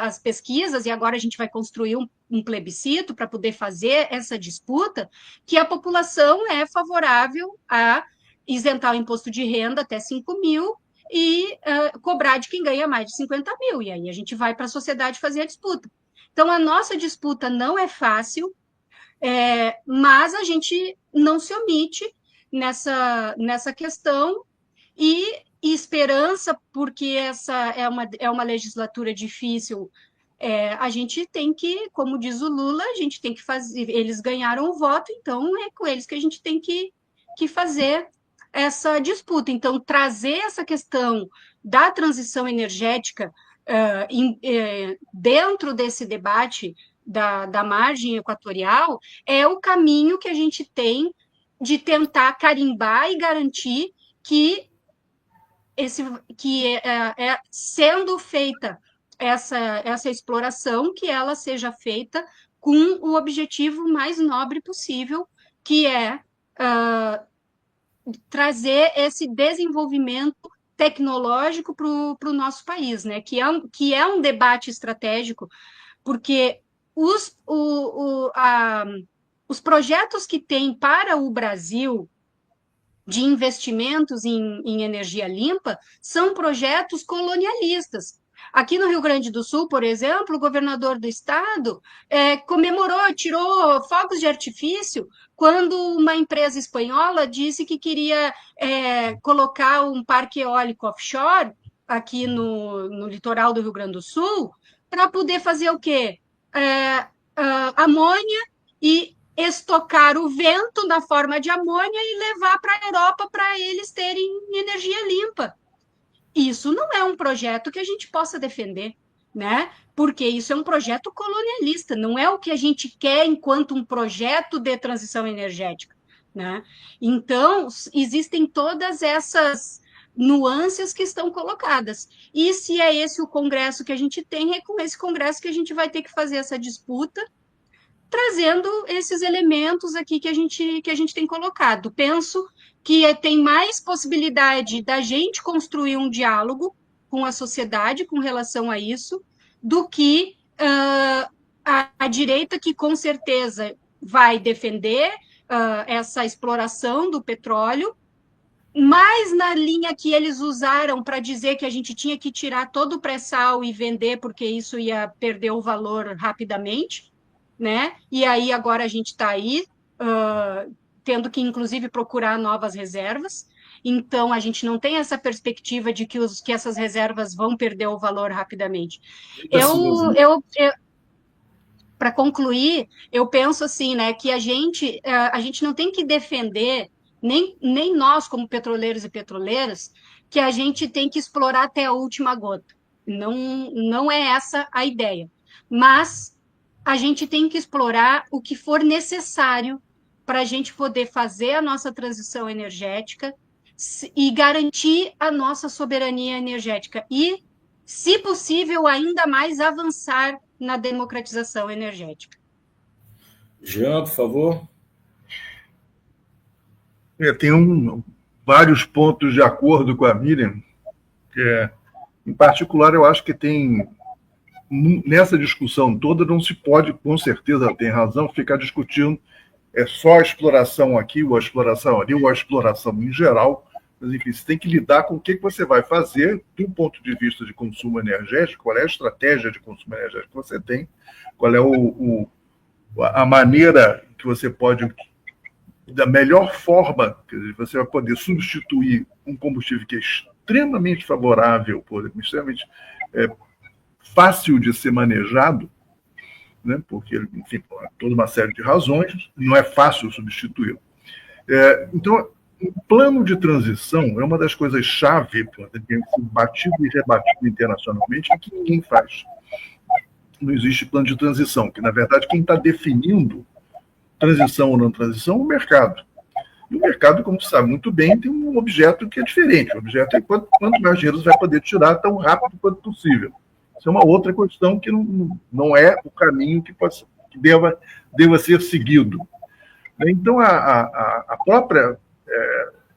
as pesquisas, e agora a gente vai construir um plebiscito para poder fazer essa disputa, que a população é favorável a isentar o imposto de renda até 5 mil e cobrar de quem ganha mais de 50 mil, e aí a gente vai para a sociedade fazer a disputa. Então, a nossa disputa não é fácil, mas a gente não se omite nessa questão e esperança, porque essa é uma legislatura difícil. A gente tem que, como diz o Lula, a gente tem que fazer. Eles ganharam o voto, então é com eles que a gente tem que fazer essa disputa. Então, trazer essa questão da transição energética dentro desse debate da margem equatorial é o caminho que a gente tem de tentar carimbar e garantir que sendo feita essa exploração, que ela seja feita com o objetivo mais nobre possível, que é trazer esse desenvolvimento tecnológico para o nosso país, né? Que é um debate estratégico, porque os projetos que tem para o Brasil de investimentos em energia limpa são projetos colonialistas. Aqui no Rio Grande do Sul, por exemplo, o governador do estado comemorou, tirou fogos de artifício quando uma empresa espanhola disse que queria colocar um parque eólico offshore aqui no litoral do Rio Grande do Sul para poder fazer o quê? Amônia e estocar o vento na forma de amônia e levar para a Europa para eles terem energia limpa. Isso não é um projeto que a gente possa defender, né? Porque isso é um projeto colonialista, não é o que a gente quer enquanto um projeto de transição energética, né? Então, existem todas essas nuances que estão colocadas. E se é esse o congresso que a gente tem, é com esse congresso que a gente vai ter que fazer essa disputa, trazendo esses elementos aqui que a gente tem colocado. Penso que tem mais possibilidade da gente construir um diálogo com a sociedade com relação a isso, do que a direita, que com certeza vai defender essa exploração do petróleo, mas na linha que eles usaram para dizer que a gente tinha que tirar todo o pré-sal e vender, porque isso ia perder o valor rapidamente, né? E aí agora a gente está aí tendo que, inclusive, procurar novas reservas. Então, a gente não tem essa perspectiva de que essas reservas vão perder o valor rapidamente. Para concluir, eu penso assim, né, que a gente não tem que defender, nem nós, como petroleiros e petroleiras, que a gente tem que explorar até a última gota. Não é essa a ideia. Mas a gente tem que explorar o que for necessário para a gente poder fazer a nossa transição energética e garantir a nossa soberania energética e, se possível, ainda mais avançar na democratização energética. Jean, por favor. Tem vários pontos de acordo com a Miriam, em particular, eu acho que tem nessa discussão toda não se pode, com certeza ela tem razão, ficar discutindo só a exploração aqui, ou a exploração ali, ou a exploração em geral. Mas, enfim, você tem que lidar com o que você vai fazer do ponto de vista de consumo energético, qual é a estratégia de consumo energético que você tem, qual é a maneira que você pode, da melhor forma, que você vai poder substituir um combustível que é extremamente favorável, extremamente fácil de ser manejado, né? Porque, enfim, por toda uma série de razões, não é fácil substituí-lo. Então, o plano de transição é uma das coisas-chave que tem sido batido e rebatido internacionalmente, e que ninguém faz. Não existe plano de transição, que, na verdade, quem está definindo transição ou não transição é o mercado. E o mercado, como você sabe muito bem, tem um objeto que é diferente. O objeto é quanto mais dinheiro você vai poder tirar tão rápido quanto possível. Isso é uma outra questão que não é o caminho que deva ser seguido. Então, a própria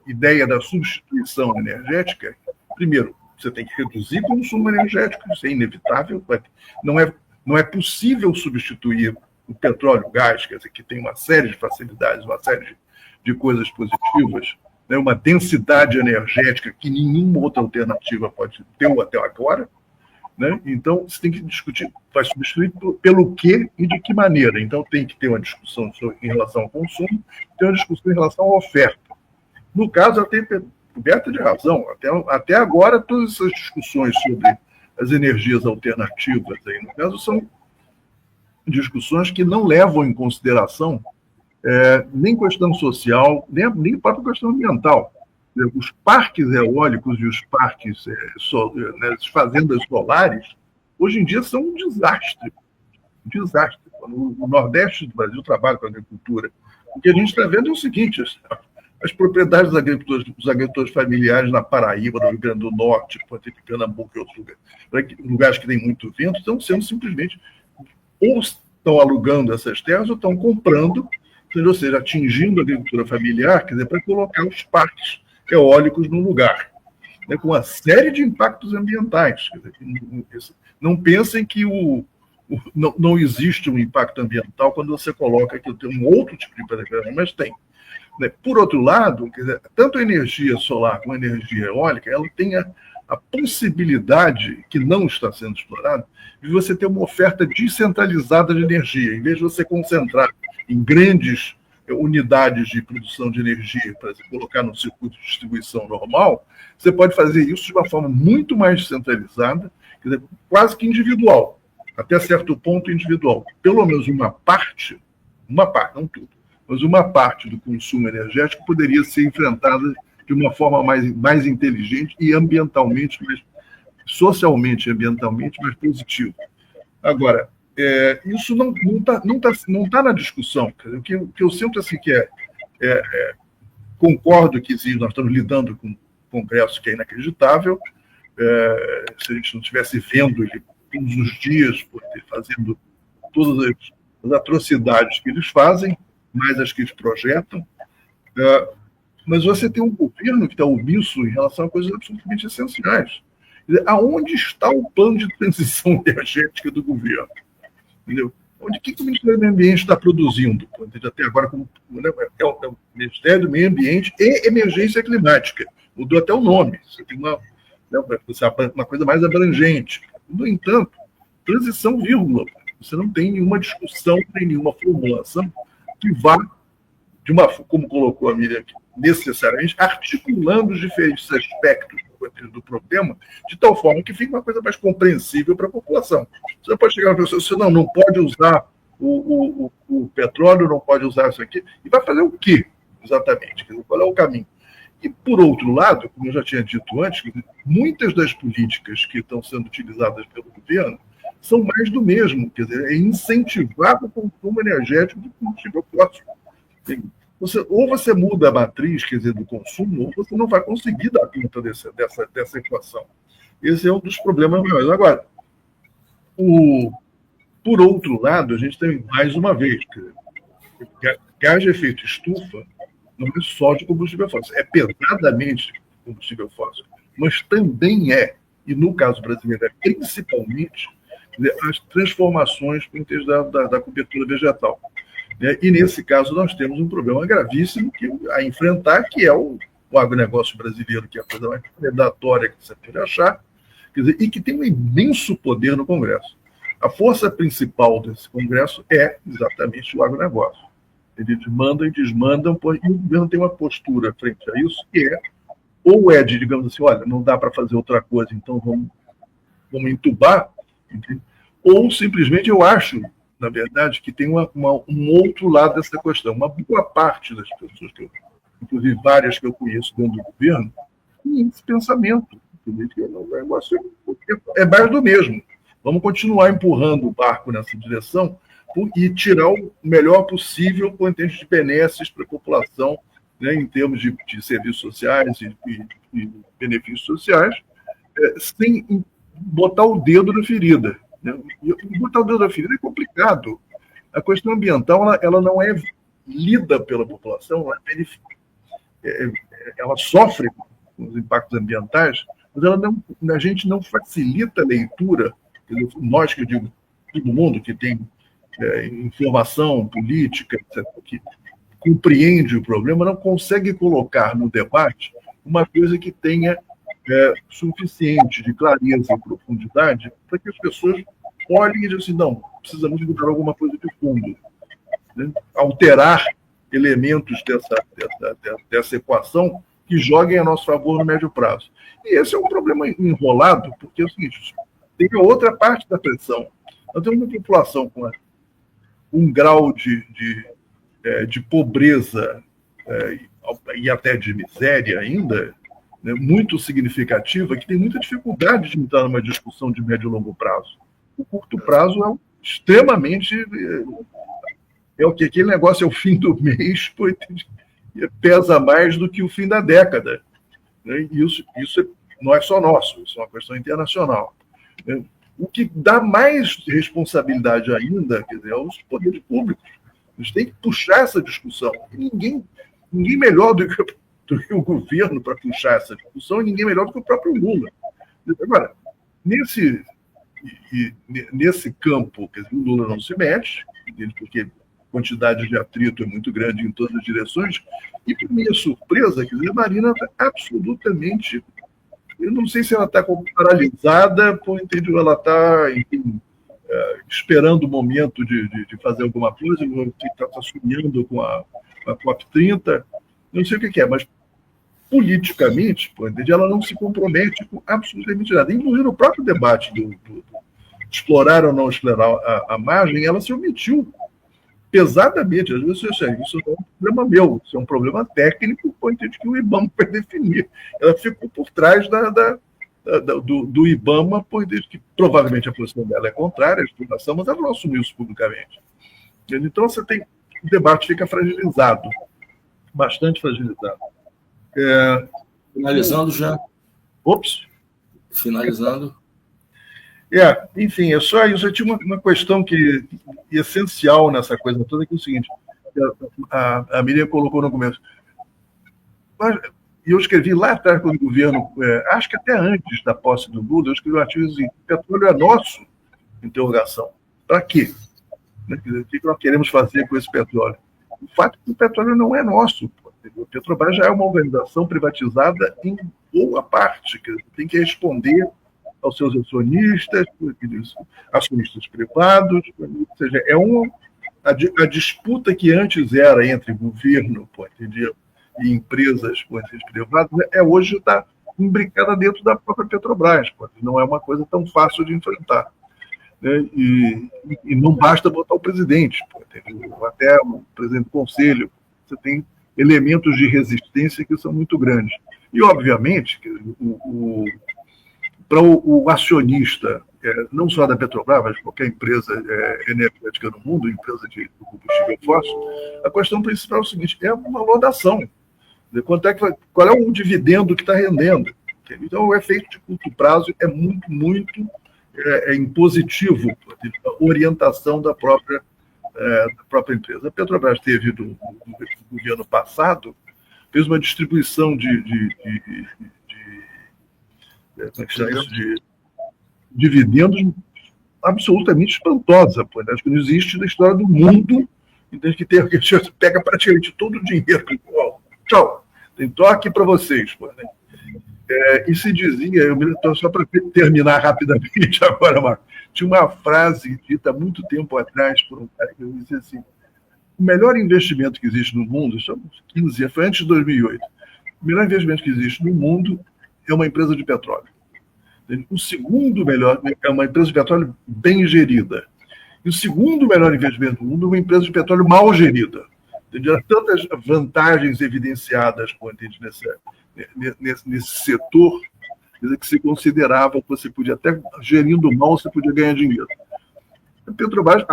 ideia da substituição energética, primeiro, você tem que reduzir o consumo energético, isso é inevitável, não é possível substituir o petróleo, o gás, quer dizer, que tem uma série de facilidades, uma série de coisas positivas, né, uma densidade energética que nenhuma outra alternativa pode ter até agora, né? Então, você tem que discutir, vai substituir pelo quê e de que maneira. Então, tem que ter uma discussão em relação ao consumo, tem uma discussão em relação à oferta. No caso, ela tem coberta de razão. Até agora, todas essas discussões sobre as energias alternativas, aí, no caso, são discussões que não levam em consideração nem questão social, nem a própria questão ambiental. Os parques eólicos e os parques, as fazendas solares, hoje em dia são um desastre. Um desastre. No Nordeste do Brasil, trabalho com a agricultura. O que a gente está vendo é o seguinte: as propriedades dos agricultores familiares na Paraíba, no Rio Grande do Norte, Pernambuco e outros lugares que têm muito vento, estão sendo simplesmente, ou estão alugando essas terras ou estão comprando, ou seja, atingindo a agricultura familiar, quer dizer, para colocar os parques eólicos no lugar, né, com uma série de impactos ambientais. Quer dizer, não pensem que não existe um impacto ambiental quando você coloca que tem um outro tipo de energia, mas tem. Né? Por outro lado, quer dizer, tanto a energia solar como a energia eólica, ela tem a possibilidade, que não está sendo explorada, de você ter uma oferta descentralizada de energia. Em vez de você concentrar em grandes unidades de produção de energia para se colocar no circuito de distribuição normal, você pode fazer isso de uma forma muito mais descentralizada, quer dizer, quase que individual, até certo ponto individual. Pelo menos uma parte, não tudo, mas uma parte do consumo energético poderia ser enfrentada de uma forma mais inteligente e ambientalmente, socialmente e ambientalmente mais positiva. Agora, isso não tá na discussão. O que eu sinto assim, que concordo que nós estamos lidando com um Congresso que é inacreditável. Se a gente não estivesse vendo ele todos os dias, fazendo todas as atrocidades que eles fazem, mais as que eles projetam, mas você tem um governo que está omisso em relação a coisas absolutamente essenciais. Quer dizer, aonde está o plano de transição energética do governo? Entendeu? O que o Ministério do Meio Ambiente está produzindo? Até agora, é o Ministério do Meio Ambiente e Emergência Climática. Mudou até o nome. Você tem uma coisa mais abrangente. No entanto, transição, vírgula. Você não tem nenhuma discussão, nem nenhuma formulação que vá, como colocou a Miriam aqui, necessariamente articulando os diferentes aspectos do problema, de tal forma que fique uma coisa mais compreensível para a população. Você não pode chegar para a pessoa e dizer, não pode usar o petróleo, não pode usar isso aqui, e vai fazer o quê, exatamente? Qual é o caminho? E, por outro lado, como eu já tinha dito antes, muitas das políticas que estão sendo utilizadas pelo governo são mais do mesmo, quer dizer, é incentivar o consumo energético do combustível fóssil. Ou você muda a matriz, quer dizer, do consumo, ou você não vai conseguir dar conta dessa equação. Esse é um dos problemas maiores. Agora, por outro lado, a gente tem, mais uma vez, gás de efeito estufa não é só de combustível fóssil, é pesadamente combustível fóssil, mas também e no caso brasileiro, principalmente as transformações da cobertura vegetal. E, nesse caso, nós temos um problema gravíssimo a enfrentar, que é o agronegócio brasileiro, que é a coisa mais predatória que você pode achar, quer dizer, e que tem um imenso poder no Congresso. A força principal desse Congresso é exatamente o agronegócio. Eles mandam e desmandam, e o governo tem uma postura frente a isso, que ou de, digamos assim, olha, não dá para fazer outra coisa, então vamos entubar, entende? Ou simplesmente eu acho, na verdade, que tem um outro lado dessa questão. Uma boa parte das pessoas, inclusive várias que eu conheço dentro do governo, tem esse pensamento. O negócio é mais do mesmo. Vamos continuar empurrando o barco nessa direção e tirar o melhor possível com de benesses para a população, né, em termos de serviços sociais e benefícios sociais, sem botar o dedo na ferida. E botar o dedo na ferida é complicado. A questão ambiental ela não é lida pela população, ela sofre com os impactos ambientais, mas a gente não facilita a leitura. Nós, que eu digo, todo mundo que tem informação política, etc., que compreende o problema, não consegue colocar no debate uma coisa que tenha suficiente de clareza e profundidade para que as pessoas olhem e digam assim, não, precisamos mudar alguma coisa de fundo, né? Alterar elementos dessa equação que joguem a nosso favor no médio prazo. E esse é um problema enrolado, porque é o seguinte, tem a outra parte da pressão. Nós temos uma população com um grau de pobreza e até de miséria ainda, né, muito significativa, que tem muita dificuldade de entrar numa discussão de médio e longo prazo. O curto prazo é extremamente... o que aquele negócio é o fim do mês, pesa mais do que o fim da década. Né? Isso não é só nosso, isso é uma questão internacional. Né? O que dá mais responsabilidade ainda, quer dizer, aos poderes públicos. Eles têm que puxar essa discussão. E ninguém melhor do que o governo para puxar essa discussão, e ninguém melhor do que o próprio Lula. Agora, nesse campo, quer dizer, o Lula não se mete, porque a quantidade de atrito é muito grande em todas as direções, e, para minha surpresa, quer dizer, a Marina está absolutamente... Eu não sei se ela está paralisada, entendeu? Ela está, enfim, esperando o momento de fazer alguma coisa, está sonhando com a COP30, não sei o que é, mas politicamente, ela não se compromete com absolutamente nada. Inclusive, no próprio debate do explorar ou não explorar a margem, ela se omitiu pesadamente. Às vezes, isso não é um problema meu, isso é um problema técnico, que o IBAMA vai definir. Ela ficou por trás do IBAMA, que provavelmente a posição dela é contrária à exploração, mas ela não assumiu isso publicamente. Então, o debate fica fragilizado, bastante fragilizado. Finalizando já. Ops. Finalizando. Enfim, é só isso. Eu tinha uma questão essencial nessa coisa toda, que é o seguinte, a Miriam colocou no começo. E eu escrevi lá atrás quando o governo, acho que até antes da posse do Lula, eu escrevi um artigo assim, petróleo é nosso, interrogação. Para quê? O que nós queremos fazer com esse petróleo? O fato é que o petróleo não é nosso. A Petrobras já é uma organização privatizada em boa parte, que tem que responder aos seus acionistas privados, ou seja, a disputa que antes era entre governo e empresas privadas, hoje está imbricada dentro da própria Petrobras, não é uma coisa tão fácil de enfrentar. Né? E não basta botar o presidente, até o presidente do conselho, você tem elementos de resistência que são muito grandes. E, obviamente, para o acionista, não só da Petrobras, mas qualquer empresa energética no mundo, empresa de combustível fóssil, a questão principal é o seguinte, é uma lodação. Qual é o dividendo que está rendendo? Então, o efeito de curto prazo é muito, muito impositivo, a orientação da própria empresa. A Petrobras teve, no governo passado, fez uma distribuição de dividendos absolutamente espantosa. Acho que não existe na história do mundo, que você pega praticamente todo o dinheiro. Tchau, estou aqui para vocês. E se dizia, só para terminar rapidamente agora, Marco, tinha uma frase dita há muito tempo atrás por um cara que dizia assim, o melhor investimento que existe no mundo, isso há 15 anos, foi antes de 2008, o melhor investimento que existe no mundo é uma empresa de petróleo. O segundo melhor é uma empresa de petróleo bem gerida. E o segundo melhor investimento do mundo é uma empresa de petróleo mal gerida. Há tantas vantagens evidenciadas nesse setor, que se considerava que você podia, até gerindo mal, você podia ganhar dinheiro. A Petrobras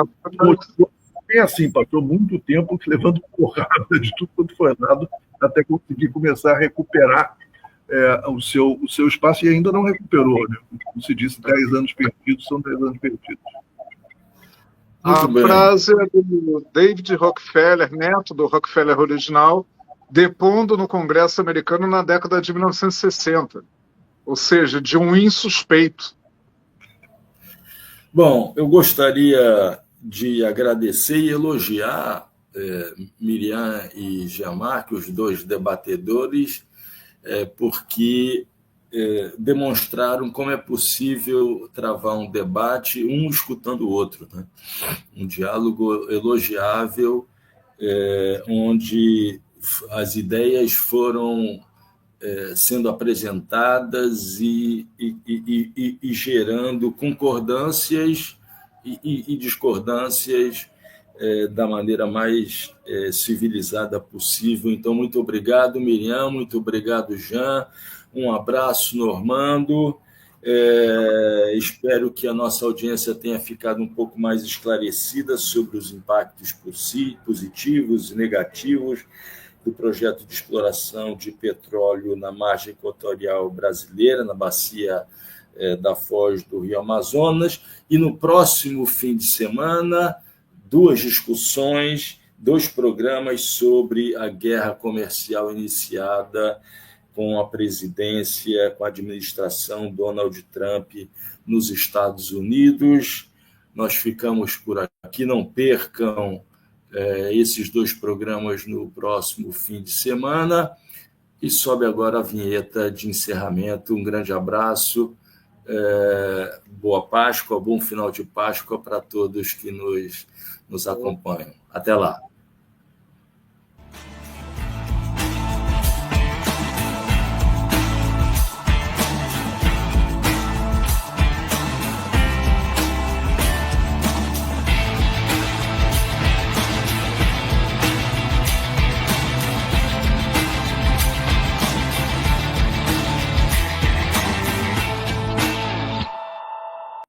passou muito tempo levando porrada de tudo quanto foi dado, até conseguir começar a recuperar o seu espaço, e ainda não recuperou. Né? Como se disse, 10 anos perdidos são 10 anos perdidos. A frase é do David Rockefeller, neto do Rockefeller original, depondo no Congresso americano na década de 1960, ou seja, de um insuspeito. Bom, eu gostaria de agradecer e elogiar Miriam e Jean-Marc, os dois debatedores, porque demonstraram como é possível travar um debate, um escutando o outro, né? Um diálogo elogiável, onde as ideias foram sendo apresentadas e gerando concordâncias e discordâncias da maneira mais civilizada possível. Então, muito obrigado, Miriam, muito obrigado, Jean. Um abraço, Normando. Espero que a nossa audiência tenha ficado um pouco mais esclarecida sobre os impactos positivos e negativos do projeto de exploração de petróleo na margem equatorial brasileira, na bacia da foz do Rio Amazonas. E no próximo fim de semana, 2 discussões, 2 programas sobre a guerra comercial iniciada com a presidência, com a administração Donald Trump nos Estados Unidos. Nós ficamos por aqui. Não percam esses 2 programas no próximo fim de semana. E sobe agora a vinheta de encerramento. Um grande abraço, boa Páscoa, bom final de Páscoa para todos que nos acompanham. Até lá.